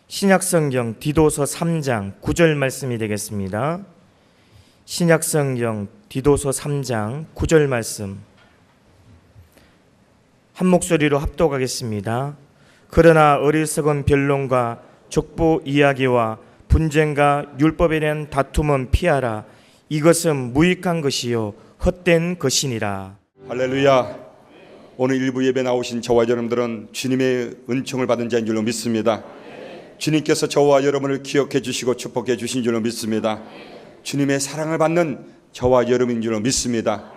신약성경 디도서 3장 9절 말씀이 되겠습니다. 신약성경 디도서 3장 9절 말씀 한 목소리로 합독하겠습니다. 그러나 어리석은 변론과 족보 이야기와 분쟁과 율법에 대한 다툼은 피하라. 이것은 무익한 것이요 헛된 것이니라. 할렐루야. 오늘 일부 예배 나오신 저와 여러분들은 주님의 은총을 받은 자인 줄로 믿습니다. 주님께서 저와 여러분을 기억해 주시고 축복해 주신 줄로 믿습니다. 주님의 사랑을 받는 저와 여러분인 줄로 믿습니다.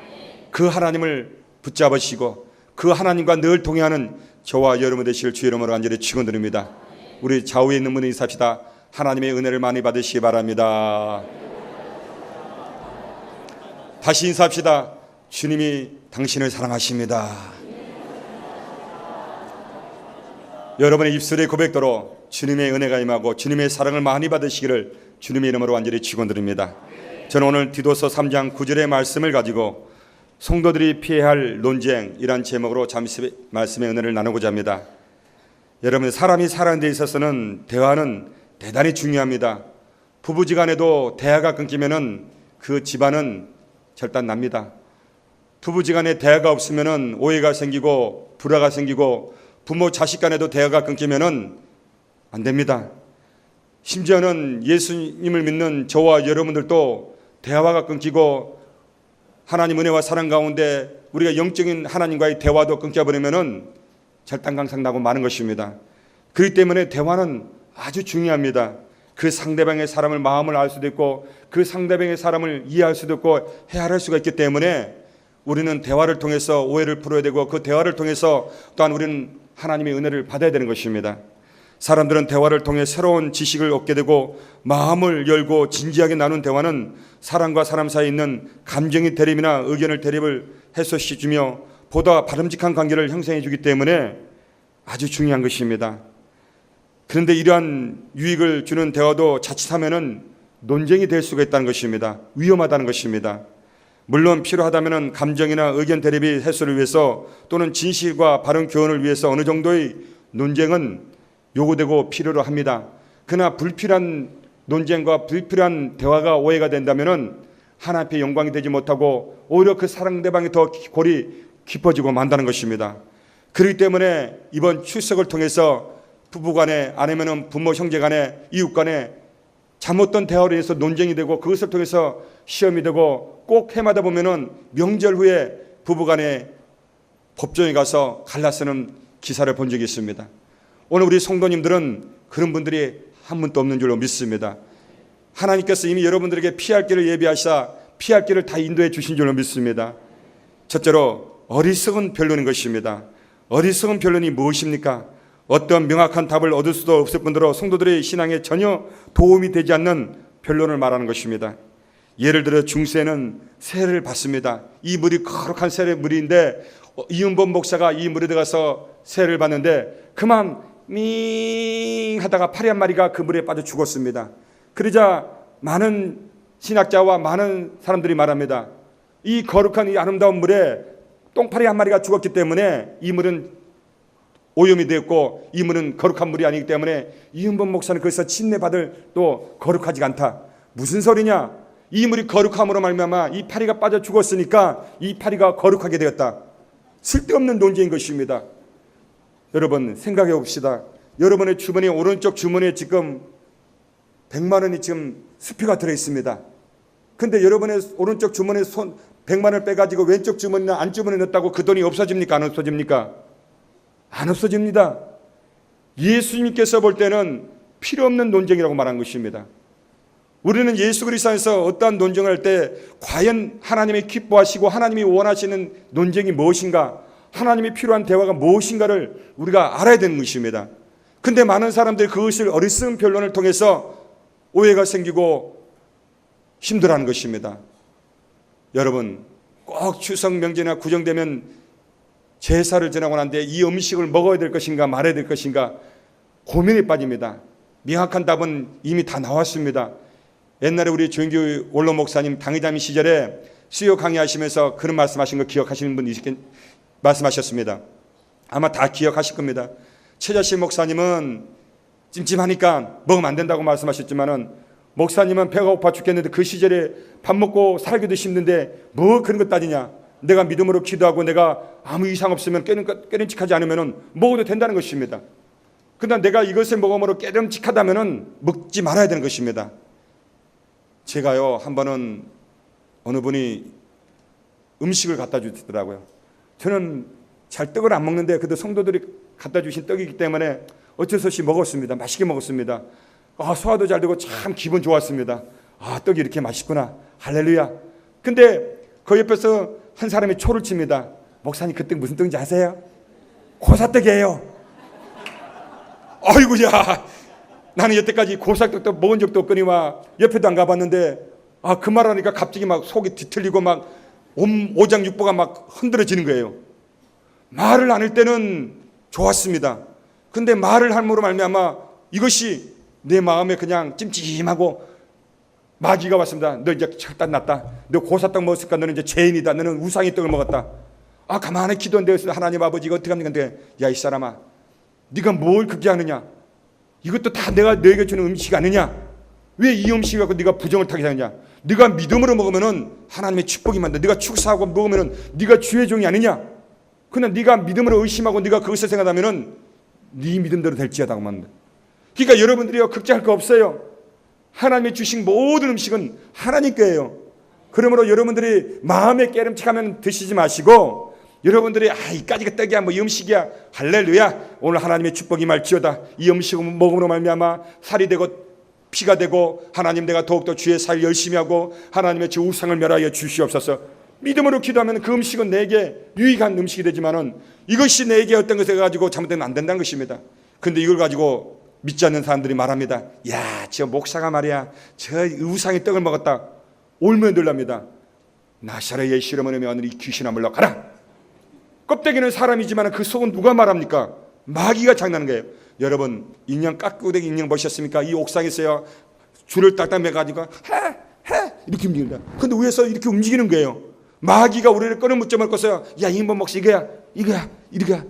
그 하나님을 붙잡으시고 그 하나님과 늘 동행하는 저와 여러분 되실 주 이름으로 간절히 축원드립니다. 우리 좌우에 있는 분을 인사합시다. 하나님의 은혜를 많이 받으시기 바랍니다. 다시 인사합시다. 주님이 당신을 사랑하십니다. 여러분의 입술의 고백대로 주님의 은혜가 임하고 주님의 사랑을 많이 받으시기를 주님의 이름으로 완전히 축원드립니다. 저는 오늘 디도서 3장 9절의 말씀을 가지고 성도들이 피해야 할 논쟁이란 제목으로 잠시 말씀의 은혜를 나누고자 합니다. 여러분, 사람이 사는 데 있어서는 대화는 대단히 중요합니다. 부부지간에도 대화가 끊기면은 그 집안은 절단납니다. 부부지간에 대화가 없으면은 오해가 생기고 불화가 생기고 부모 자식 간에도 대화가 끊기면은 안 됩니다. 심지어는 예수님을 믿는 저와 여러분들도 대화가 끊기고 하나님 은혜와 사랑 가운데 우리가 영적인 하나님과의 대화도 끊겨버리면은 절단강상 나고 마는 것입니다. 그렇기 때문에 대화는 아주 중요합니다. 그 상대방의 사람을 마음을 알 수도 있고 그 상대방의 사람을 이해할 수도 있고 헤아릴 수가 있기 때문에 우리는 대화를 통해서 오해를 풀어야 되고 그 대화를 통해서 또한 우리는 하나님의 은혜를 받아야 되는 것입니다. 사람들은 대화를 통해 새로운 지식을 얻게 되고 마음을 열고 진지하게 나눈 대화는 사람과 사람 사이에 있는 감정의 대립이나 의견을 대립을 해소시키며 보다 바람직한 관계를 형성해 주기 때문에 아주 중요한 것입니다. 그런데 이러한 유익을 주는 대화도 자칫하면은 논쟁이 될 수가 있다는 것입니다. 위험하다는 것입니다. 물론 필요하다면 감정이나 의견 대립의 해소를 위해서 또는 진실과 바른 교훈을 위해서 어느 정도의 논쟁은 요구되고 필요로 합니다. 그러나 불필요한 논쟁과 불필요한 대화가 오해가 된다면 하나님 앞에 영광이 되지 못하고 오히려 그 상대방이 더 골이 깊어지고 만다는 것입니다. 그렇기 때문에 이번 출석을 통해서 부부간에 아니면 부모 형제간에 이웃간에 잘못된 대화로 인해서 논쟁이 되고 그것을 통해서 시험이 되고 꼭 해마다 보면은 명절 후에 부부간에 법정에 가서 갈라서는 기사를 본 적이 있습니다. 오늘 우리 성도님들은 그런 분들이 한 분도 없는 줄로 믿습니다. 하나님께서 이미 여러분들에게 피할 길을 예비하시사 피할 길을 다 인도해 주신 줄로 믿습니다. 첫째로 어리석은 변론인 것입니다. 어리석은 변론이 무엇입니까? 어떤 명확한 답을 얻을 수도 없을 뿐더러 성도들의 신앙에 전혀 도움이 되지 않는 변론을 말하는 것입니다. 예를 들어 중세는 세례를 받습니다. 이 물이 거룩한 세례 물인데 이은범 목사가 이 물에 들어가서 세례를 받는데 그만 밍 하다가 파리 한 마리가 그 물에 빠져 죽었습니다. 그러자 많은 신학자와 많은 사람들이 말합니다. 이 거룩한 이 아름다운 물에 똥파리 한 마리가 죽었기 때문에 이 물은 오염이 되었고 이 물은 거룩한 물이 아니기 때문에 이은범 목사는 거기서 침례받을 또 거룩하지가 않다. 무슨 소리냐? 이 물이 거룩함으로 말미암아 이 파리가 빠져 죽었으니까 이 파리가 거룩하게 되었다. 쓸데없는 논쟁인 것입니다. 여러분 생각해 봅시다. 여러분의 주머니 오른쪽 주머니에 지금 100만 원이 지금 수표가 들어있습니다. 근데 여러분의 오른쪽 주머니에 100만 원을 빼가지고 왼쪽 주머니나 안주머니에 넣었다고 그 돈이 없어집니까? 안 없어집니까? 안 없어집니다. 예수님께서 볼 때는 필요 없는 논쟁이라고 말한 것입니다. 우리는 예수 그리스도 안에서 어떠한 논쟁을 할 때 과연 하나님이 기뻐하시고 하나님이 원하시는 논쟁이 무엇인가, 하나님이 필요한 대화가 무엇인가를 우리가 알아야 되는 것입니다. 근데 많은 사람들이 그것을 어리석은 변론을 통해서 오해가 생기고 힘들어하는 것입니다. 여러분 꼭 추석 명절이나 구정되면 제사를 지나고 난 뒤에 이 음식을 먹어야 될 것인가 말아야 될 것인가 고민에 빠집니다. 명확한 답은 이미 다 나왔습니다. 옛날에 우리 조영규 원로 목사님 당회장님 시절에 수요 강의하시면서 그런 말씀하신 거 기억하시는 분이 말씀하셨습니다. 아마 다 기억하실 겁니다. 최자실 목사님은 찜찜하니까 먹으면 안 된다고 말씀하셨지만은 목사님은 배가 고파 죽겠는데 그 시절에 밥 먹고 살기도 힘든데 뭐 그런 것 따지냐. 내가 믿음으로 기도하고 내가 아무 이상 없으면 깨름직하지 않으면 먹어도 된다는 것입니다. 그러나 내가 이것을 먹음으로 깨름직하다면 먹지 말아야 되는 것입니다. 제가요 한 번은 어느 분이 음식을 갖다 주시더라고요. 저는 잘 떡을 안 먹는데 그래도 성도들이 갖다 주신 떡이기 때문에 어쩔 수 없이 먹었습니다. 맛있게 먹었습니다. 소화도 잘 되고 참 기분 좋았습니다. 떡이 이렇게 맛있구나. 할렐루야. 근데 그 옆에서 한 사람이 초를 칩니다. 목사님 그 떡 무슨 떡인지 아세요? 고사떡이에요. 아이고야, 나는 여태까지 고사떡도 먹은 적도 없거니와 옆에도 안 가봤는데 그 말하니까 갑자기 막 속이 뒤틀리고 막 오장육부가 막 흔들어지는 거예요. 말을 안 할 때는 좋았습니다. 근데 말을 함으로 말미암아 이것이 내 마음에 그냥 찜찜하고 마귀가 왔습니다. 너 이제 철단 났다. 너 고사떡 먹었으니까 너는 이제 죄인이다. 너는 우상의 떡을 먹었다. 가만히 기도한데 하나님 아버지가 어떻게 합니까? 근데 야 이 사람아, 네가 뭘 그렇게 하느냐? 이것도 다 내가 너에게 주는 음식 아니냐? 왜 이 음식을 갖고 네가 부정을 타게 하느냐? 네가 믿음으로 먹으면은 하나님의 축복이 만다. 네가 축사하고 먹으면은 네가 주의 종이 아니냐? 그러나 네가 믿음으로 의심하고 네가 그것을 생각하면은 네 믿음대로 될지어다고 말합니다. 그러니까 여러분들이요 걱정할 거 없어요. 하나님이 주신 모든 음식은 하나님 거예요. 그러므로 여러분들이 마음에 깨름칙하면 드시지 마시고 여러분들이 이까지가 떡이야 뭐 이 음식이야 할렐루야 오늘 하나님의 축복이 말지어다. 이 음식을 먹음으로 말미암아 살이 되고 피가 되고 하나님 내가 더욱더 주의 살 열심히 하고 하나님의 주 우상을 멸하여 주시옵소서. 믿음으로 기도하면 그 음식은 내게 유익한 음식이 되지만은 이것이 내게 어떤 것을 가지고 잘못되면 안 된다는 것입니다. 근데 이걸 가지고 믿지 않는 사람들이 말합니다. 야, 저 목사가 말이야 저 우상의 떡을 먹었다. 올면 들랍니다. 나사렛 예수로 이름으로 오늘 이 귀신아 물러가라. 껍데기는 사람이지만 그 속은 누가 말합니까? 마귀가 장난하는 거예요. 여러분 인형 깍두기 인형 보셨습니까? 이 옥상에서요 줄을 딱딱 매가지고 해 이렇게 움직인다. 근데 위에서 이렇게 움직이는 거예요. 마귀가 우리를 끊어묻자말 것어요. 야 이번 목사 이거야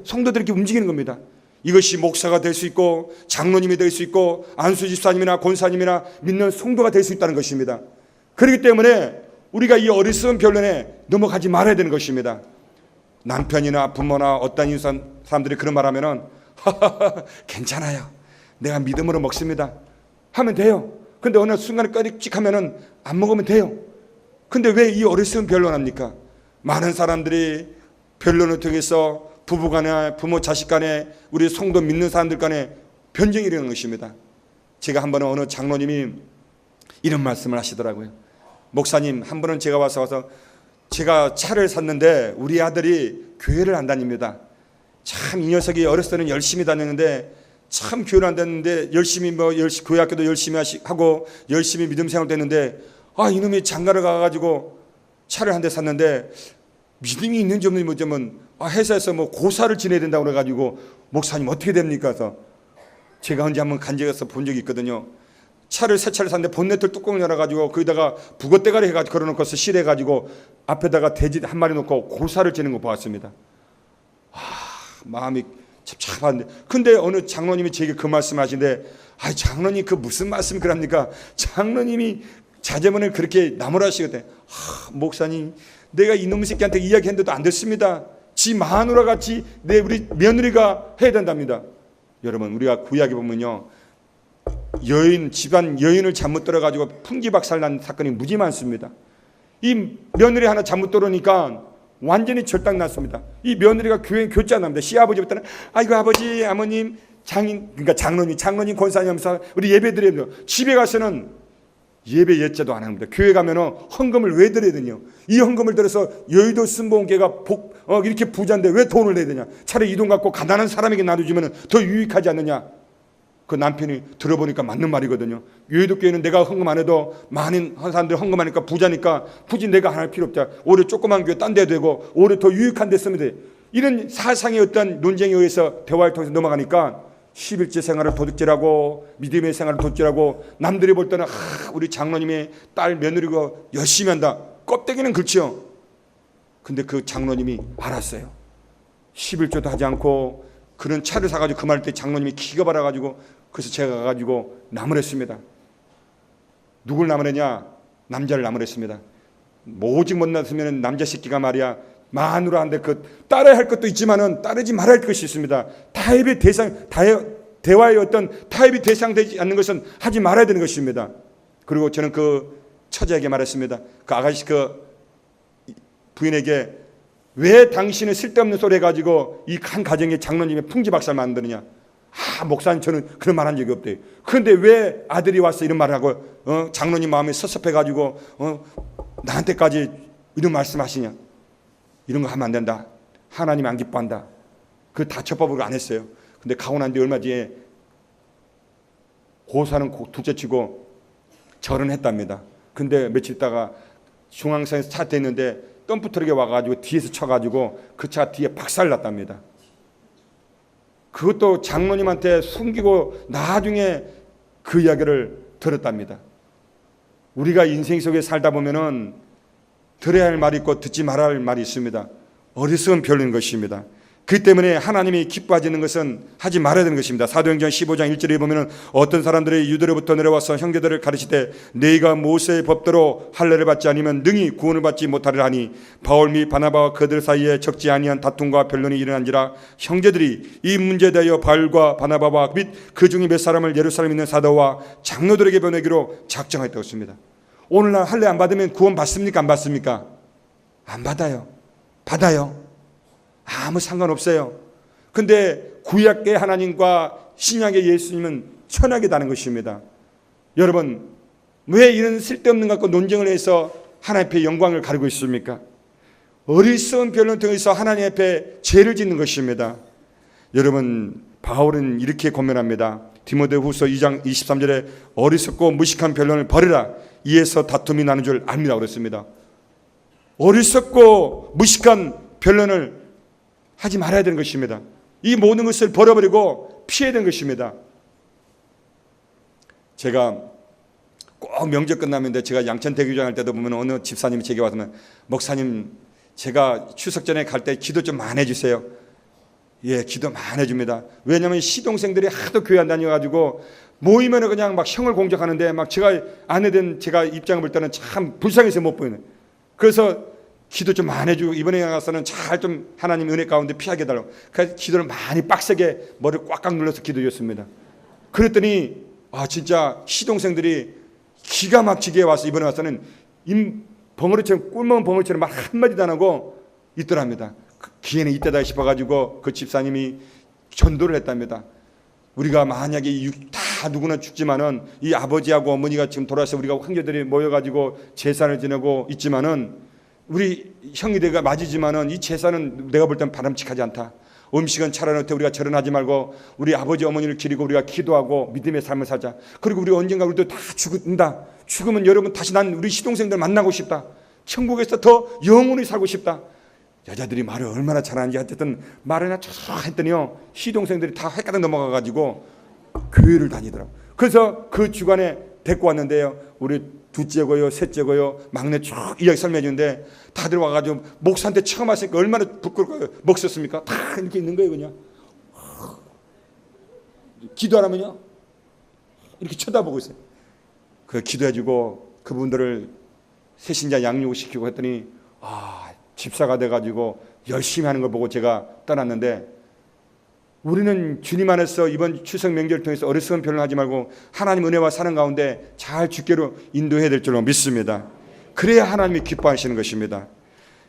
성도들이 이렇게 움직이는 겁니다. 이것이 목사가 될 수 있고 장로님이 될 수 있고 안수 집사님이나 권사님이나 믿는 성도가 될 수 있다는 것입니다. 그렇기 때문에 우리가 이 어리석은 변론에 넘어가지 말아야 되는 것입니다. 남편이나 부모나 어떤 사람들이 그런 말하면은 괜찮아요. 내가 믿음으로 먹습니다. 하면 돼요. 근데 어느 순간에 꺼릭직하면은 안 먹으면 돼요. 근데 왜 이 어리석은 변론합니까? 많은 사람들이 변론을 통해서 부부 간에 부모 자식 간에 우리 성도 믿는 사람들 간에 변정이 일어나는 것입니다. 제가 한 번은 어느 장로님이 이런 말씀을 하시더라고요. 목사님 한 번은 제가 와서 제가 차를 샀는데 우리 아들이 교회를 안 다닙니다. 참 이 녀석이 어렸을 때는 열심히 다녔는데 참 교회를 안 다녔는데 열심히 교회 학교도 열심히 하고 열심히 믿음 생활도 했는데 이놈이 장가를 가가지고 차를 한 대 샀는데 믿음이 있는지 없는지 모르지만 회사에서 고사를 지내야 된다고 그래가지고 목사님 어떻게 됩니까? 그래서 제가 언제 한번 간 적에서 본 적이 있거든요. 새 차를 샀는데 본네트 뚜껑을 열어가지고 거기다가 북어대가리 해가지고 걸어놓고서 실해가지고 앞에다가 돼지 한 마리 놓고 고사를 지는 거 보았습니다. 마음이 찹찹한데 근데 어느 장로님이 제게 그 말씀 하시는데 장로님 그 무슨 말씀 그럽니까? 장로님이 자제문을 그렇게 나무라시거든. 목사님 내가 이놈 새끼한테 이야기했는데도 안 됐습니다. 지 마누라 같이 우리 며느리가 해야 된답니다. 여러분 우리가 구약에 보면요 집안 여인을 잘못 들어가지고 풍기박살 난 사건이 무지 많습니다. 이 며느리 하나 잘못 들어오니까 완전히 절딱났습니다. 이 며느리가 교체 안 합니다. 시아버지부터는 아이고 아버지 어머님 그러니까 장로님 권사님 하면서 우리 예배 드려요. 집에 가서는 예배 예자도 안 합니다. 교회 가면은 헌금을 왜 드려야 되냐? 이 헌금을 들어서 여의도 순복음교회가 이렇게 부자인데 왜 돈을 내야 되냐? 차라리 이 돈 갖고 가난한 사람에게 나눠주면 더 유익하지 않느냐? 그 남편이 들어보니까 맞는 말이거든요. 여의도 교회는 내가 헌금 안 해도 많은 사람들이 헌금하니까 부자니까 굳이 내가 안 할 필요 없다. 오히려 조그만 교회 딴 데 되고 오히려 더 유익한 데 쓰면 돼. 이런 사상의 어떤 논쟁에 의해서 대화를 통해서 넘어가니까 11제 생활을 도둑질하고 믿음의 생활을 도둑질하고 남들이 볼 때는 우리 장로님의 딸 며느리가 열심히 한다. 껍데기는 그렇죠. 근데 그 장로님이 알았어요. 11조도 하지 않고 그런 차를 사가지고 그 말 때 장로님이 기가 받아가지고 그래서 제가 가가지고 나무랬습니다. 누굴 나무랬냐? 남자를 나무랬습니다. 오직 못났으면 남자 새끼가 말이야 마누라한테 그 따라야 할 것도 있지만은 따르지 말아야 할 것이 있습니다. 타협의 대상, 대화의 어떤 타협이 대상되지 않는 것은 하지 말아야 되는 것입니다. 그리고 저는 그 처자에게 말했습니다. 그 아가씨 그 부인에게 왜 당신은 쓸데없는 소리 해가지고 이 한 가정에 장로님의 풍지박살 만드느냐? 목사님 저는 그런 말 한 적이 없대요. 그런데 왜 아들이 와서 이런 말을 하고 장로님 마음이 섭섭해가지고 나한테까지 이런 말씀하시냐? 이런 거 하면 안 된다. 하나님 안 기뻐한다. 그 다 처법으로 안 했어요. 근데 가고 난 뒤 얼마 뒤에 고사는 둘째치고 절은 했답니다. 근데 며칠 있다가 중앙선에서 차 댔는데 덤프트럭에 와가지고 뒤에서 쳐가지고 그 차 뒤에 박살났답니다. 그것도 장로님한테 숨기고 나중에 그 이야기를 들었답니다. 우리가 인생 속에 살다 보면은 들어야 할 말이 있고 듣지 말아야 할 말이 있습니다. 어리석은 별인 것입니다. 그 때문에 하나님이 기뻐하지는 것은 하지 말아야 되는 것입니다. 사도행전 15장 1절에 보면 어떤 사람들이 유대로부터 내려와서 형제들을 가르치되 너희가 모세의 법대로 할례를 받지 않으면 능히 구원을 받지 못하리라 하니 바울 및 바나바와 그들 사이에 적지 아니한 다툼과 변론이 일어난지라 형제들이 이 문제에 대하여 바울과 바나바와 및 그 중에 몇 사람을 예루살렘에 있는 사도와 장로들에게 보내기로 작정했다고 했습니다. 오늘날 할례 안 받으면 구원 받습니까? 안 받습니까? 안 받아요. 받아요. 아무 상관없어요. 근데 구약의 하나님과 신약의 예수님은 천하계다는 것입니다. 여러분 왜 이런 쓸데없는 것과 논쟁을 해서 하나님 앞에 영광을 가리고 있습니까? 어리석은 변론을 통해서 하나님 앞에 죄를 짓는 것입니다. 여러분 바울은 이렇게 권면합니다. 디모데후서 2장 23절에 어리석고 무식한 변론을 버리라. 이에서 다툼이 나는 줄 압니다 그랬습니다. 어리석고 무식한 변론을 하지 말아야 되는 것입니다. 이 모든 것을 버려버리고 피해야 되는 것입니다. 제가 꼭 명절 끝나면 제가 양천 대교장 할 때도 보면 어느 집사님이 제게 와서 목사님 제가 추석 전에 갈 때 기도 좀 많이 해주세요. 예, 기도 많이 해줍니다. 왜냐하면 시동생들이 하도 교회 안 다녀가지고 모이면 그냥 막 형을 공격하는데 막 제가 아내된 제가 입장을 볼 때는 참 불쌍해서 못 보이는. 그래서 기도 좀 많이 해주고 이번에 가서는 잘 좀 하나님 은혜 가운데 피하게 해달라고 그래서 기도를 많이 빡세게 머리를 꽉꽉 눌러서 기도했습니다. 그랬더니 진짜 시동생들이 기가 막히게 와서 이번에 와서는 벙어리처럼 꿀먹은 벙어리처럼 말 한마디도 안 하고 있더랍니다. 기회는 이때다 싶어가지고 그 집사님이 전도를 했답니다. 우리가 만약에 다 누구나 죽지만은 이 아버지하고 어머니가 지금 돌아서 우리가 형제들이 모여가지고 제사를 지내고 있지만은 우리 형이 내가 맞이지만은 이 제사는 내가 볼 땐 바람직하지 않다. 음식은 차려놓을 때 우리가 절연하지 말고 우리 아버지 어머니를 기리고 우리가 기도하고 믿음의 삶을 살자. 그리고 우리 언젠가 우리도 다 죽는다. 죽으면 여러분 다시 난 우리 시동생들 만나고 싶다. 천국에서 더 영원히 살고 싶다. 여자들이 말을 얼마나 잘하는지 하여튼 말을 했더니요 시동생들이 다 헷갈려 넘어가가지고 교회를 다니더라고. 그래서 그 주간에 데리고 왔는데요 우리 둘째고요 셋째고요 막내 쭉 이야기 설명해 주는데 다들 와가지고 목사한테 처음 왔으니까 얼마나 부끄러워요. 먹었습니까? 다 이렇게 있는 거예요. 그냥 기도하라면요 이렇게 쳐다보고 있어요. 그 기도해주고 그분들을 새신자 양육시키고 했더니 집사가 돼가지고 열심히 하는 걸 보고 제가 떠났는데 우리는 주님 안에서 이번 추석 명절을 통해서 어리석은 변론을 하지 말고 하나님 은혜와 사는 가운데 잘 주께로 인도해야 될 줄로 믿습니다. 그래야 하나님이 기뻐하시는 것입니다.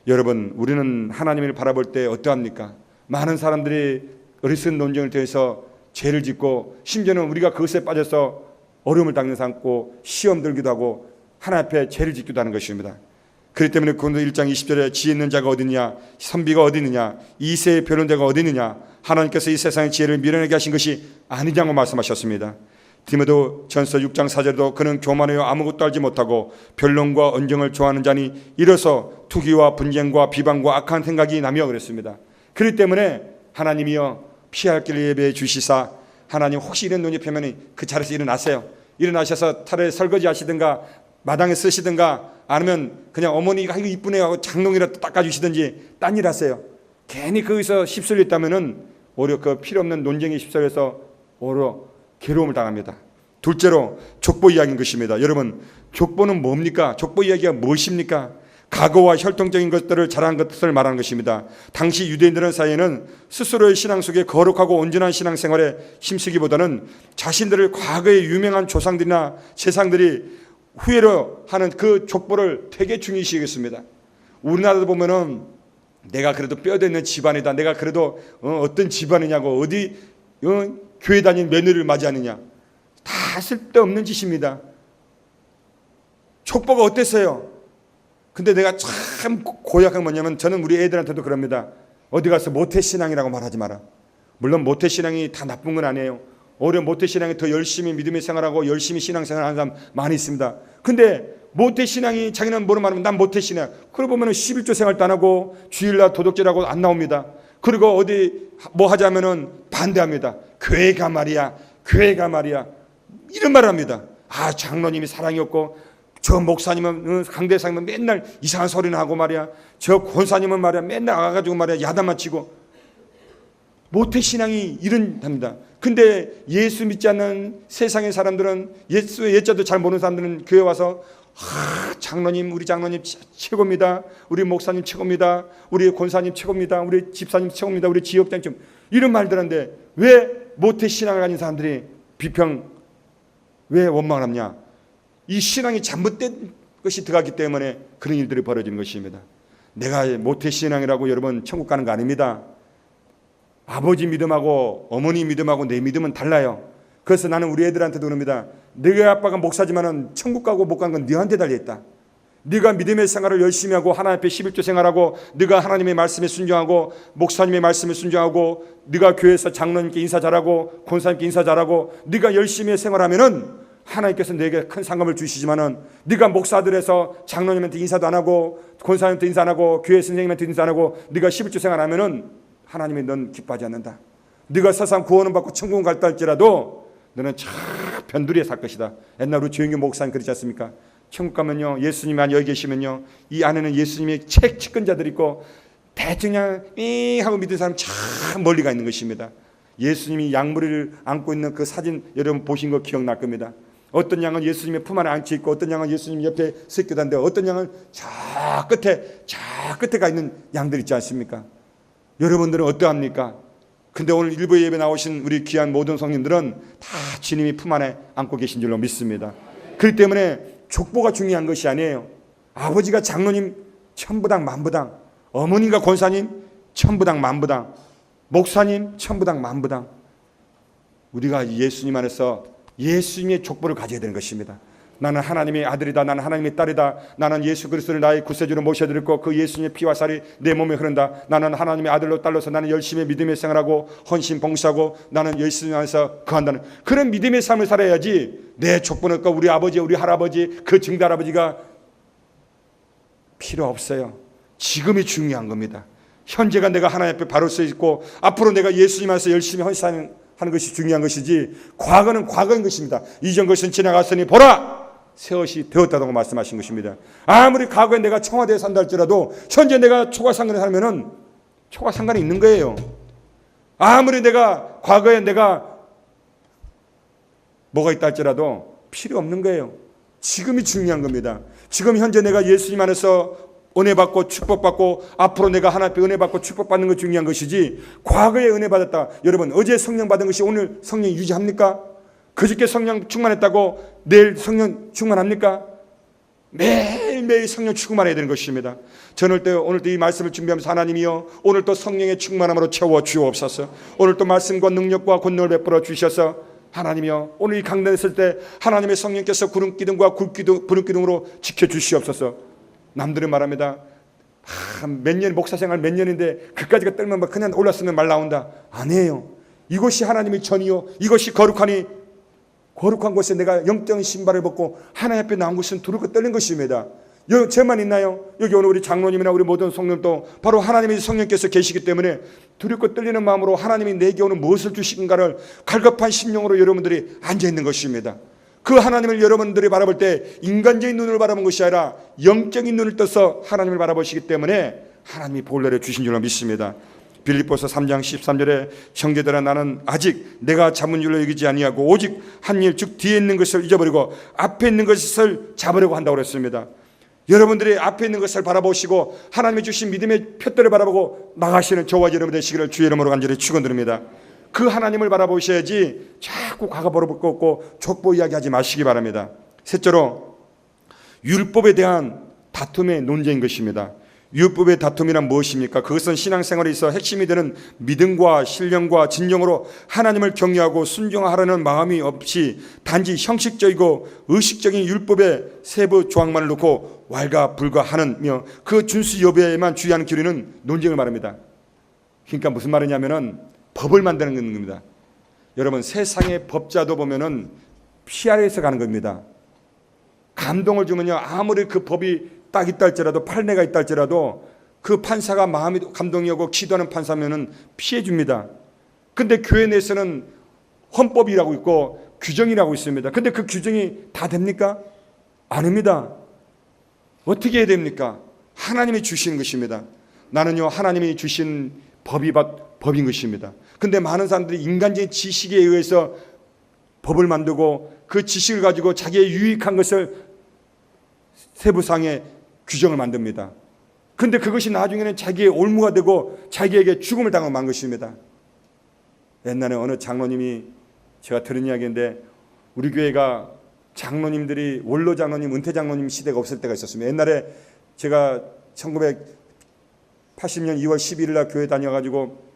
여러분 우리는 하나님을 바라볼 때 어떠합니까? 많은 사람들이 어리석은 논쟁을 통해서 죄를 짓고 심지어는 우리가 그것에 빠져서 어려움을 당면삼고 시험 들기도 하고 하나님 앞에 죄를 짓기도 하는 것입니다. 그렇기 때문에 고린도 1장 20절에 지혜 있는 자가 어디 있느냐 선비가 어디 있느냐 이세의 변론자가 어디 있느냐 하나님께서 이 세상의 지혜를 밀어내게 하신 것이 아니냐고 말씀하셨습니다. 디모데 전서 6장 4절에도 그는 교만하여 아무것도 알지 못하고 변론과 언쟁을 좋아하는 자니 이로써 투기와 분쟁과 비방과 악한 생각이 나며 그랬습니다. 그렇기 때문에 하나님이여 피할 길을 예배해 주시사 하나님 혹시 이런 논의 펴면 그 자리에서 일어나세요. 일어나셔서 털에 설거지 하시든가 마당에 쓰시든가 아니면 그냥 어머니가 이거 이쁘네 하고 장롱이라도 닦아주시든지 딴 일 하세요. 괜히 거기서 휩쓸렸다면은 오히려 그 필요 없는 논쟁에 휩쓸려서 오히려 괴로움을 당합니다. 둘째로 족보 이야기인 것입니다. 여러분, 족보는 뭡니까? 족보 이야기가 무엇입니까? 과거와 혈통적인 것들을 자랑한 것을 말하는 것입니다. 당시 유대인들 사이에는 스스로의 신앙 속에 거룩하고 온전한 신앙생활에 힘쓰기보다는 자신들의 과거의 유명한 조상들이나 재상들이 후회로 하는 그 족보를 되게 중요시 여겼습니다. 우리나라도 보면은 내가 그래도 뼈대 있는 집안이다, 내가 그래도 어떤 집안이냐고, 어디 교회 다니는 며느리를 맞이하느냐, 다 쓸데없는 짓입니다. 족보가 어땠어요? 근데 내가 참 고약한 뭐냐면, 저는 우리 애들한테도 그럽니다. 어디 가서 모태신앙이라고 말하지 마라. 물론 모태신앙이 다 나쁜 건 아니에요. 오히려 모태신앙이 더 열심히 믿음의 생활하고 열심히 신앙생활하는 사람 많이 있습니다. 근데 모태신앙이 자기는 뭐로 말하면 난 모태신앙, 그러고 보면 11조 생활도 안 하고 주일날 도덕질하고 안 나옵니다. 그리고 어디 뭐 하자면은 반대합니다. 교회가 말이야, 교회가 말이야, 이런 말을 합니다. 아, 장로님이 사랑이 없고, 저 목사님은 강대상이면 맨날 이상한 소리나 하고 말이야, 저 권사님은 말이야 맨날 와가지고 말이야 야단만 치고. 모태신앙이 이런답니다. 근데 예수 믿지 않는 세상의 사람들은, 예수의 예자도 잘 모르는 사람들은 교회 와서 장로님, 우리 장로님 최고입니다, 우리 목사님 최고입니다, 우리 권사님 최고입니다, 우리 집사님 최고입니다, 우리 지역장님 좀, 이런 말들 하는데 왜 모태신앙을 가진 사람들이 비평, 왜 원망을 하냐? 이 신앙이 잘못된 것이 들어갔기 때문에 그런 일들이 벌어지는 것입니다. 내가 모태신앙이라고 여러분 천국 가는 거 아닙니다. 아버지 믿음하고 어머니 믿음하고 내 믿음은 달라요. 그래서 나는 우리 애들한테도 그럽니다. 너희 아빠가 목사지만은 천국 가고 못 가는 건 너한테 달려있다. 네가 믿음의 생활을 열심히 하고 하나님 앞에 11조 생활하고, 네가 하나님의 말씀에 순종하고 목사님의 말씀에 순종하고, 네가 교회에서 장로님께 인사 잘하고 권사님께 인사 잘하고, 네가 열심히 생활하면은 하나님께서 내게 큰 상금을 주시지만은, 네가 목사들에서 장로님한테 인사도 안 하고 권사님한테 인사 안 하고 교회 선생님한테 인사 안 하고 네가 11조 생활하면은 하나님이 넌 기뻐하지 않는다. 네가 세상 구원은 받고 천국은 갈다 할지라도 너는 참 변두리에 살 것이다. 옛날 우리 조영규 목사님 그러지 않습니까? 천국 가면요, 예수님이 여기 계시면요, 이 안에는 예수님의 책 측근자들이 있고 대충 그냥 삥 하고 믿는 사람 참 멀리 가 있는 것입니다. 예수님이 양머리를 안고 있는 그 사진 여러분 보신 거 기억날 겁니다. 어떤 양은 예수님의 품 안에 앉혀 있고, 어떤 양은 예수님 옆에 서 있기도 한데, 어떤 양은 저 끝에 가 있는 양들 있지 않습니까? 여러분들은 어떠합니까? 근데 오늘 일부 예배 나오신 우리 귀한 모든 성님들은 다 주님이 품 안에 안고 계신 줄로 믿습니다. 그렇기 때문에 족보가 중요한 것이 아니에요. 아버지가 장로님 천부당 만부당, 어머니가 권사님 천부당 만부당, 목사님 천부당 만부당, 우리가 예수님 안에서 예수님의 족보를 가져야 되는 것입니다. 나는 하나님의 아들이다, 나는 하나님의 딸이다, 나는 예수 그리스도를 나의 구세주로 모셔드렸고 그 예수님의 피와 살이 내 몸에 흐른다, 나는 하나님의 아들로 딸로서 나는 열심히 믿음의 생활하고 헌신 봉사하고 나는 예수님 안에서 거한다는 그런 믿음의 삶을 살아야지, 내 족보는 우리 아버지, 우리 할아버지, 그 증대할아버지가 필요 없어요. 지금이 중요한 겁니다. 현재가 내가 하나님 앞에 바로 서 있고 앞으로 내가 예수님 안에서 열심히 헌신하는 것이 중요한 것이지, 과거는 과거인 것입니다. 이전 것은 지나갔으니 보라 새 것이 되었다고 말씀하신 것입니다. 아무리 과거에 내가 청와대에 산다 할지라도 현재 내가 초과상관에 살면은 초과상관이 있는 거예요. 아무리 내가 과거에 내가 뭐가 있다 할지라도 필요 없는 거예요. 지금이 중요한 겁니다. 지금 현재 내가 예수님 안에서 은혜받고 축복받고 앞으로 내가 하나님 앞에 은혜받고 축복받는 것 중요한 것이지, 과거에 은혜받았다, 여러분 어제 성령 받은 것이 오늘 성령 유지합니까? 그저께 성령 충만했다고 내일 성령 충만합니까? 매일매일 성령 충만해야 되는 것입니다. 저는 오늘 또 이 말씀을 준비하면서 하나님이여 오늘 또 성령의 충만함으로 채워 주옵소서. 오늘 또 말씀과 능력과 권능을 베풀어 주셔서 하나님이여 오늘 이 강단에 있을 때 하나님의 성령께서 구름 기둥과 불은 기둥으로 지켜주시옵소서. 남들은 말합니다. 몇 년 목사 생활 몇 년인데 그까지가 떨면 그냥 올랐으면 말 나온다. 아니에요. 이곳이 하나님의 전이요 이것이 거룩하니 거룩한 곳에 내가 영적인 신발을 벗고 하나님 앞에 나온 것은 두렵고 떨린 것입니다. 저만 있나요? 여기 오늘 우리 장로님이나 우리 모든 성령도 바로 하나님의 성령께서 계시기 때문에 두렵고 떨리는 마음으로 하나님이 내게 오늘 무엇을 주시는가를 갈급한 심령으로 여러분들이 앉아있는 것입니다. 그 하나님을 여러분들이 바라볼 때 인간적인 눈을 바라본 것이 아니라 영적인 눈을 떠서 하나님을 바라보시기 때문에 하나님이 복을 내려 주신 줄로 믿습니다. 빌립보서 3장 13절에 형제들아 나는 아직 내가 잡은 줄로 여기지 아니하고 오직 한 일 즉 뒤에 있는 것을 잊어버리고 앞에 있는 것을 잡으려고 한다고 그랬습니다. 여러분들이 앞에 있는 것을 바라보시고 하나님이 주신 믿음의 표대를 바라보고 나가시는 저와 여러분 되시기를 주의 이름으로 간절히 축원드립니다. 그 하나님을 바라보셔야지 자꾸 과거 바라보고 족보 이야기하지 마시기 바랍니다. 셋째로 율법에 대한 다툼의 논쟁인 것입니다. 율법의 다툼이란 무엇입니까? 그것은 신앙생활에 있어 핵심이 되는 믿음과 신령과 진정으로 하나님을 경외하고 순종하라는 마음이 없이 단지 형식적이고 의식적인 율법의 세부 조항만을 놓고 왈가불가하는며 그 준수 여부에만 주의하는 교리는 논쟁을 말합니다. 그러니까 무슨 말이냐면은 법을 만드는 겁니다. 여러분 세상의 법자도 보면은 피아래에서 가는 겁니다. 감동을 주면요 아무리 그 법이 딱 있다 할지라도 판례가 있다 할지라도 그 판사가 마음이 감동이 오고 기도하는 판사면은 피해 줍니다. 근데 교회 내에서는 헌법이라고 있고 규정이라고 있습니다. 근데 그 규정이 다 됩니까? 아닙니다. 어떻게 해야 됩니까? 하나님이 주신 것입니다. 나는요 하나님이 주신 법인 것입니다. 근데 많은 사람들이 인간적인 지식에 의해서 법을 만들고 그 지식을 가지고 자기의 유익한 것을 세부상의 규정을 만듭니다. 근데 그것이 나중에는 자기의 올무가 되고 자기에게 죽음을 당하고 만 것입니다. 옛날에 어느 장로님이 제가 들은 이야기인데 우리 교회가 장로님들이 원로 장로님, 은퇴 장로님 시대가 없을 때가 있었습니다. 옛날에 제가 1980년 2월 12일 날 교회 다녀가지고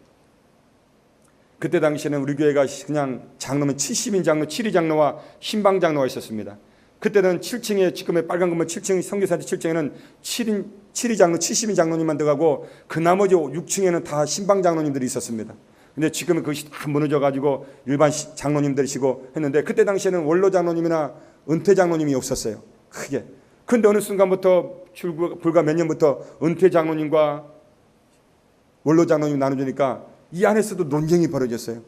그때 당시에는 우리 교회가 그냥 장로면 70인 장로, 7위 장로와 신방 장로가 있었습니다. 그때는 7층에 지금의 빨간 건물 7층 선교사한테 7층에는 7위 장로, 70인 장로님만 들어가고 그 나머지 6층에는 다 신방 장로님들이 있었습니다. 근데 지금은 그것이 다 무너져가지고 일반 장로님들이시고 했는데 그때 당시에는 원로 장로님이나 은퇴 장로님이 없었어요. 크게. 근데 어느 순간부터 불과 몇 년부터 은퇴 장로님과 원로 장로님 나눠주니까 이 안에서도 논쟁이 벌어졌어요.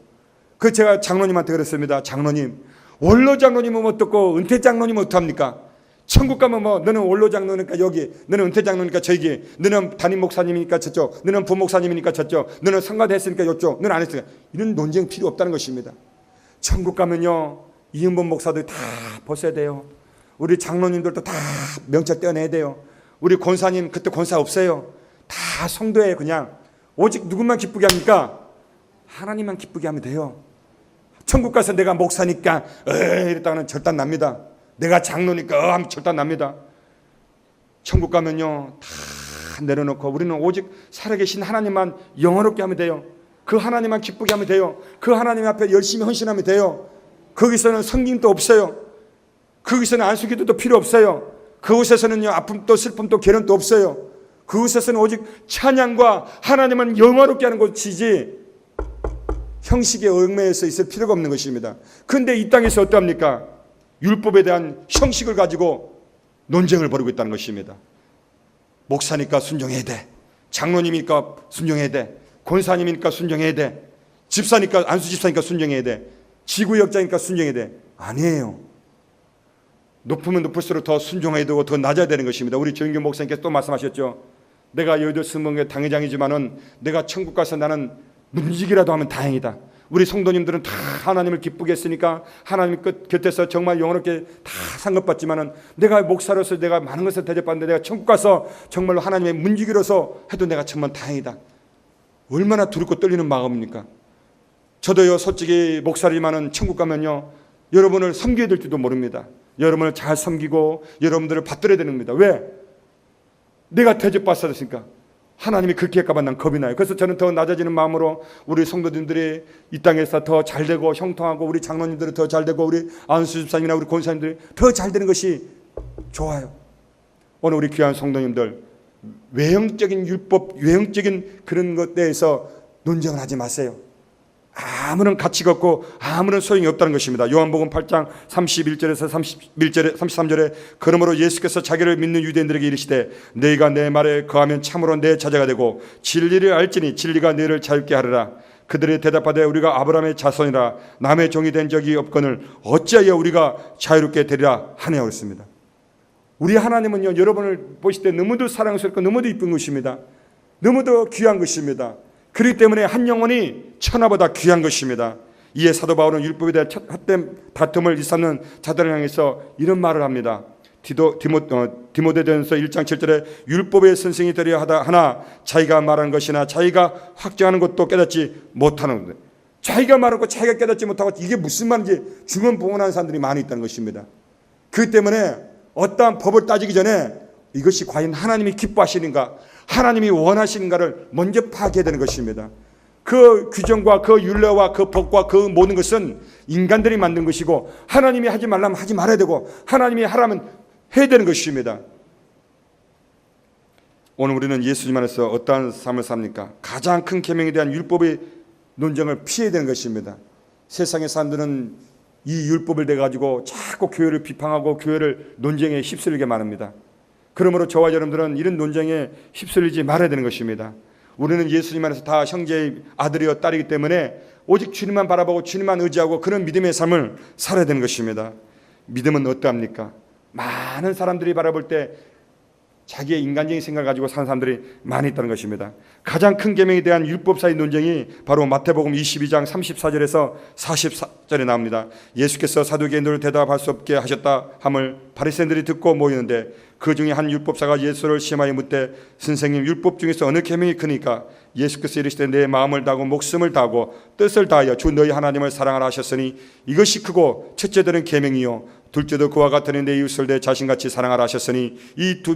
그 제가 장로님한테 그랬습니다. 장로님, 원로 장로님은 어떻고 은퇴 장로님은 어떡합니까? 천국 가면 뭐 너는 원로 장로니까 여기, 너는 은퇴 장로니까 저기, 너는 담임 목사님이니까 저쪽, 너는 부목사님이니까 저쪽, 너는 성가대 했으니까 이쪽, 너는 안 했으니까 이런 논쟁 필요 없다는 것입니다. 천국 가면요 이은범 목사들 다 벗어야 돼요. 우리 장로님들도 다 명찰 떼어내야 돼요. 우리 권사님 그때 권사 없어요. 다 성도예요. 그냥 오직 누구만 기쁘게 합니까? 하나님만 기쁘게 하면 돼요. 천국 가서 내가 목사니까 이랬다가는 절단 납니다. 내가 장로니까 하면 절단 납니다. 천국 가면요 다 내려놓고 우리는 오직 살아계신 하나님만 영원롭게 하면 돼요. 그 하나님만 기쁘게 하면 돼요. 그 하나님 앞에 열심히 헌신하면 돼요. 거기서는 성김도 없어요. 거기서는 안수기도도 필요 없어요. 그곳에서는요 아픔도 슬픔도 괴련도 없어요. 그곳에서는 오직 찬양과 하나님은 영화롭게 하는 곳이지 형식에 얽매여서 있을 필요가 없는 것입니다. 그런데 이 땅에서 어떠합니까? 율법에 대한 형식을 가지고 논쟁을 벌이고 있다는 것입니다. 목사니까 순종해야 돼. 장로님이니까 순종해야 돼. 권사님이니까 순종해야 돼. 집사니까 안수집사니까 순종해야 돼. 지구역자니까 순종해야 돼. 아니에요. 높으면 높을수록 더 순종해야 되고 더 낮아야 되는 것입니다. 우리 조인규 목사님께서 또 말씀하셨죠. 내가 여의도 승봉교회 당회장이지만은 내가 천국 가서 나는 문직이라도 하면 다행이다. 우리 성도님들은 다 하나님을 기쁘게 했으니까 하나님 곁에서 정말 영원롭게 다 상급받지만은 내가 목사로서 내가 많은 것을 대접받는데 내가 천국 가서 정말로 하나님의 문지기로서 해도 내가 정말 다행이다. 얼마나 두렵고 떨리는 마음입니까? 저도요 솔직히 목사지만은 천국 가면요 여러분을 섬겨야 될지도 모릅니다. 여러분을 잘 섬기고 여러분들을 받들어야 되는 겁니다. 왜? 내가 대접받았으니까. 하나님이 그렇게 할까 봐 난 겁이 나요. 그래서 저는 더 낮아지는 마음으로 우리 성도님들이 이 땅에서 더 잘되고 형통하고 우리 장로님들이 더 잘되고 우리 안수집사님이나 우리 권사님들이 더 잘되는 것이 좋아요. 오늘 우리 귀한 성도님들 외형적인 율법, 외형적인 그런 것에 대해서 논쟁을 하지 마세요. 아무런 가치가 없고 아무런 소용이 없다는 것입니다. 요한복음 8장 31절에서 33절에 그러므로 예수께서 자기를 믿는 유대인들에게 이르시되 너희가 내 말에 거하면 참으로 내 자녀가 되고 진리를 알지니 진리가 너희를 자유케 하리라. 그들이 대답하되 우리가 아브라함의 자손이라 남의 종이 된 적이 없거늘 어찌하여 우리가 자유롭게 되리라 하네요. 그렇습니다. 우리 하나님은요 여러분을 보실 때 너무도 사랑스럽고 너무도 이쁜 것입니다. 너무도 귀한 것입니다. 그렇기 때문에 한 영혼이 천하보다 귀한 것입니다. 이에 사도 바울은 율법에 대한 헛된 다툼을 일삼는 자들을 향해서 이런 말을 합니다. 디모데전서 1장 7절에 율법의 선생이 되려 하나 자기가 말하는 것이나 자기가 확정하는 것도 깨닫지 못하는 것. 자기가 말하는 것 자기가 깨닫지 못하고 이게 무슨 말인지 중언부언하는 사람들이 많이 있다는 것입니다. 그렇기 때문에 어떠한 법을 따지기 전에 이것이 과연 하나님이 기뻐하시는가, 하나님이 원하시는가를 먼저 파악해야 되는 것입니다. 그 규정과 그 율례와 그 법과 그 모든 것은 인간들이 만든 것이고 하나님이 하지 말라면 하지 말아야 되고 하나님이 하라면 해야 되는 것입니다. 오늘 우리는 예수님 안에서 어떠한 삶을 삽니까? 가장 큰 계명에 대한 율법의 논쟁을 피해야 되는 것입니다. 세상의 사람들은 이 율법을 대가지고 자꾸 교회를 비판하고 교회를 논쟁에 휩쓸리게 말합니다. 그러므로 저와 여러분들은 이런 논쟁에 휩쓸리지 말아야 되는 것입니다. 우리는 예수님 안에서 다 형제의 아들이여 딸이기 때문에 오직 주님만 바라보고 주님만 의지하고 그런 믿음의 삶을 살아야 되는 것입니다. 믿음은 어떠합니까? 많은 사람들이 바라볼 때 자기의 인간적인 생각을 가지고 사는 사람들이 많이 있다는 것입니다. 가장 큰 계명에 대한 율법사의 논쟁이 바로 마태복음 22장 34절에서 44절에 나옵니다. 예수께서 사두개인들을 대답할 수 없게 하셨다 함을 바리새인들이 듣고 모이는데 그 중에 한 율법사가 예수를 시험하여 묻되 선생님 율법 중에서 어느 계명이 크니까? 예수께서 이르시되 내 마음을 다하고 목숨을 다하고 뜻을 다하여 주 너희 하나님을 사랑하라 하셨으니 이것이 크고 첫째들은 계명이요 둘째도 그와 같으니 내 이웃을 내 자신같이 사랑하라 하셨으니 이 두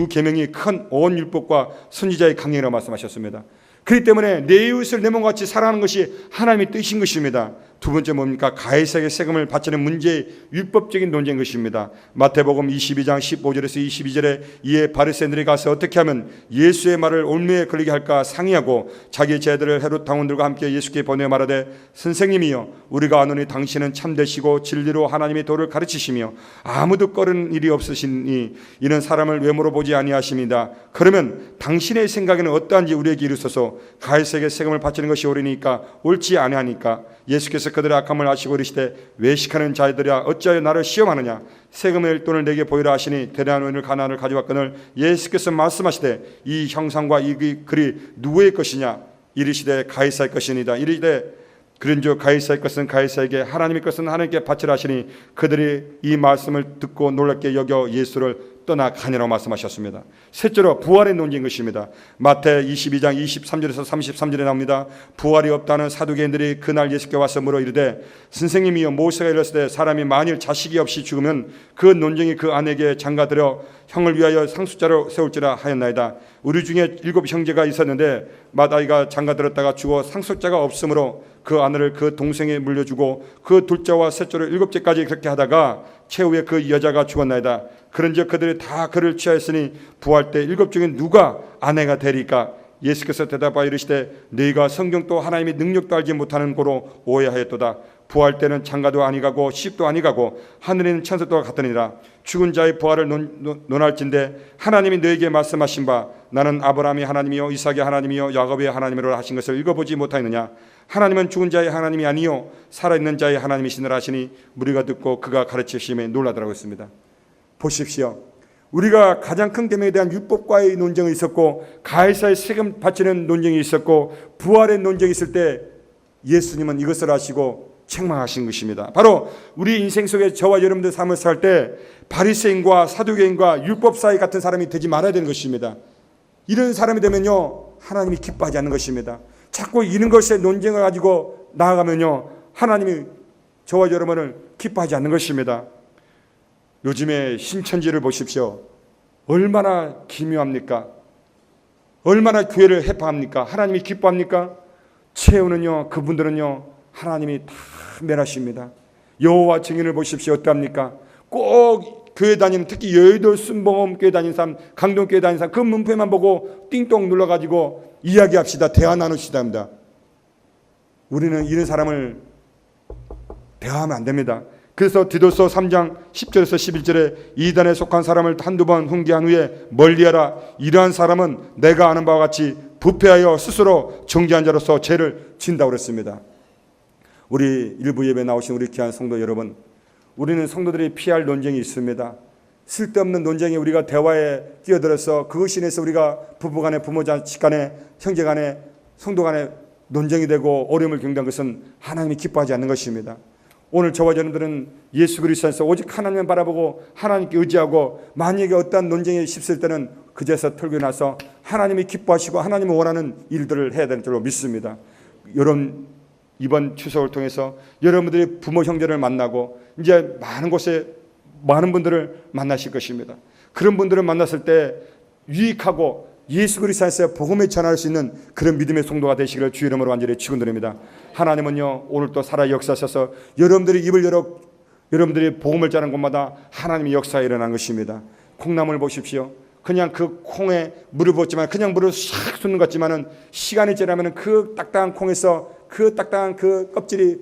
계명이 큰 온 율법과 선지자의 강령이라고 말씀하셨습니다. 그렇기 때문에 내 이웃을 내 몸과 같이 사랑하는 것이 하나님의 뜻인 것입니다. 두 번째 뭡니까? 가해사에게 세금을 바치는 문제의 율법적인 논쟁인 것입니다. 마태복음 22장 15절에서 22절에 이에 바리새인들이 가서 어떻게 하면 예수의 말을 올무에 걸리게 할까 상의하고 자기 제자들을 헤롯 당원들과 함께 예수께 보내어 말하되 선생님이여 우리가 아노니 당신은 참되시고 진리로 하나님의 도를 가르치시며 아무도 꺼른 일이 없으시니 이는 사람을 외모로 보지 아니하십니다. 그러면 당신의 생각에는 어떠한지 우리에게 이르소서. 가해사에게 세금을 바치는 것이 옳으니까 옳지 아니하니까? 예수께서 그들의 악함을 아시고 이르시되 외식하는 자들이야 어찌하여 나를 시험하느냐? 세금의 돈을 내게 보이라 하시니 대단한 은을 가난을 가져왔거늘 예수께서 말씀하시되 이 형상과 이 글이 누구의 것이냐? 이르시되 가이사의 것이니이다. 이르시되 그런즉 가이사의 것은 가이사에게 하나님의 것은 하나님께 바치라 하시니 그들이 이 말씀을 듣고 놀랍게 여겨 예수를 떠나가니라고 말씀하셨습니다. 셋째로 부활의 논쟁인 것입니다. 마태 22장 23절에서 33절에 나옵니다. 부활이 없다는 사두개인들이 그날 예수께 와서 물어 이르되 선생님이여 모세가 이르렀을 때 사람이 만일 자식이 없이 죽으면 그 논쟁이 그 아내에게 장가들여 형을 위하여 상속자를 세울지라 하였나이다. 우리 중에 7 형제가 있었는데 맏아이가 장가들었다가 죽어 상속자가 없으므로 그 아내를 그 동생에 물려주고 그 둘째와 셋째로 7째까지 그렇게 하다가 최후에 그 여자가 죽었나이다. 그런즉 그들이 다 그를 취하였으니 부활 때 7 중에 누가 아내가 되리까? 예수께서 대답하여 이르시되 너희가 성경도 하나님의 능력도 알지 못하는 고로 오해하였도다. 부활 때는 장가도 아니가고 시집도 아니가고 하늘에 있는 천사도 같으니라. 죽은 자의 부활을 논할진대 하나님이 너에게 말씀하신 바 나는 아브라함의 하나님이요 이삭의 하나님이요 야곱의 하나님이라 하신 것을 읽어보지 못하였느냐? 하나님은 죽은 자의 하나님이 아니요 살아있는 자의 하나님이시니라 하시니 무리가 듣고 그가 가르치심에 놀라더라고 했습니다. 보십시오. 우리가 가장 큰 계명에 대한 율법과의 논쟁이 있었고 가해사의 세금 바치는 논쟁이 있었고 부활의 논쟁이 있을 때 예수님은 이것을 아시고 책망하신 것입니다. 바로 우리 인생 속에 저와 여러분들 삶을 살 때 바리새인과 사두개인과 율법사의 같은 사람이 되지 말아야 되는 것입니다. 이런 사람이 되면요 하나님이 기뻐하지 않는 것입니다. 자꾸 이런 것에 논쟁을 가지고 나아가면요 하나님이 저와 여러분을 기뻐하지 않는 것입니다. 요즘에 신천지를 보십시오. 얼마나 기묘합니까? 얼마나 교회를 해파합니까? 하나님이 기뻐합니까? 최후는요 그분들은요 하나님이 다 멸하십니다. 여호와 증인을 보십시오. 어떠합니까? 꼭 교회 다니는 특히 여의도 순복음 교회 다니는 사람 강동 교회 다니는 사람 그 문패만 보고 띵동 눌러가지고 이야기합시다. 대화 나누시다 합니다. 우리는 이런 사람을 대화하면 안 됩니다. 그래서 디도서 3장 10절에서 11절에 이단에 속한 사람을 한두 번 훈계한 후에 멀리하라. 이러한 사람은 내가 아는 바와 같이 부패하여 스스로 정죄한 자로서 죄를 진다고 그랬습니다. 우리 일부 예배 나오신 우리 귀한 성도 여러분, 우리는 성도들이 피할 논쟁이 있습니다. 쓸데없는 논쟁에 우리가 대화에 끼어들어서 그것이 인해서 우리가 부부간에 부모자식 간에 형제간에 성도 간에 논쟁이 되고 어려움을 겪는 것은 하나님이 기뻐하지 않는 것입니다. 오늘 저와 여러분들은 예수 그리스도 안에서 오직 하나님을 바라보고 하나님께 의지하고 만약에 어떠한 논쟁에 휩쓸 때는 그제서 털고 나서 하나님이 기뻐하시고 하나님이 원하는 일들을 해야 되는 줄로 믿습니다. 여러분 이번 추석을 통해서 여러분들이 부모 형제를 만나고 이제 많은 곳에 많은 분들을 만나실 것입니다. 그런 분들을 만났을 때 유익하고 예수 그리스도 안에서 복음을 전할 수 있는 그런 믿음의 성도가 되시기를 주의 이름으로 간절히 축원드립니다. 하나님은요 오늘 또 살아 역사하셔서 여러분들이 입을 열어 여러분들이 복음을 전하는 곳마다 하나님의 역사가 일어난 것입니다. 콩나물 보십시오. 그냥 그 콩에 물을 부었지만 그냥 물을 싹 쏟는 것 같지만은 시간이 지나면 그 딱딱한 콩에서 그 딱딱한 그 껍질이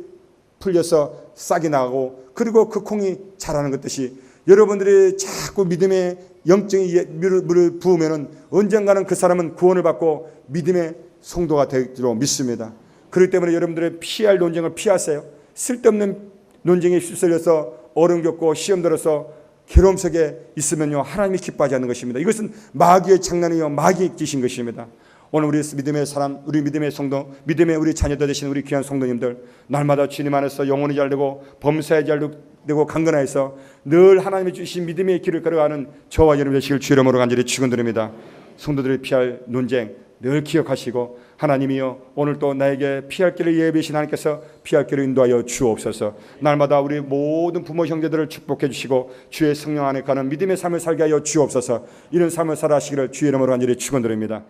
풀려서 싹이 나고 그리고 그 콩이 자라는 것 같이 여러분들이 자꾸 믿음의 영적인 물을 부으면은 언젠가는 그 사람은 구원을 받고 믿음의 성도가 되기로 믿습니다. 그렇기 때문에 여러분들의 피할 논쟁을 피하세요. 쓸데없는 논쟁에 휩쓸려서 어려움 겪고 시험 들어서 괴로움 속에 있으면요 하나님이 기뻐하지 않는 것입니다. 이것은 마귀의 장난이요 마귀의 짓인 것입니다. 오늘 우리 믿음의 사람, 우리 믿음의 성도, 믿음의 우리 자녀들 되시는 우리 귀한 성도님들 날마다 주님 안에서 영혼이 잘되고 범사에 잘되고 강건하여서 늘 하나님이 주신 믿음의 길을 걸어가는 저와 여러분 되시길 주의 이름으로 간절히 축원드립니다. 성도들이 피할 논쟁 늘 기억하시고 하나님이여 오늘 또 나에게 피할 길을 예비하신 하나님께서 피할 길을 인도하여 주옵소서. 날마다 우리 모든 부모 형제들을 축복해 주시고 주의 성령 안에 가는 믿음의 삶을 살게 하여 주옵소서. 이런 삶을 살아가시기를 주의 이름으로 간절히 축원드립니다.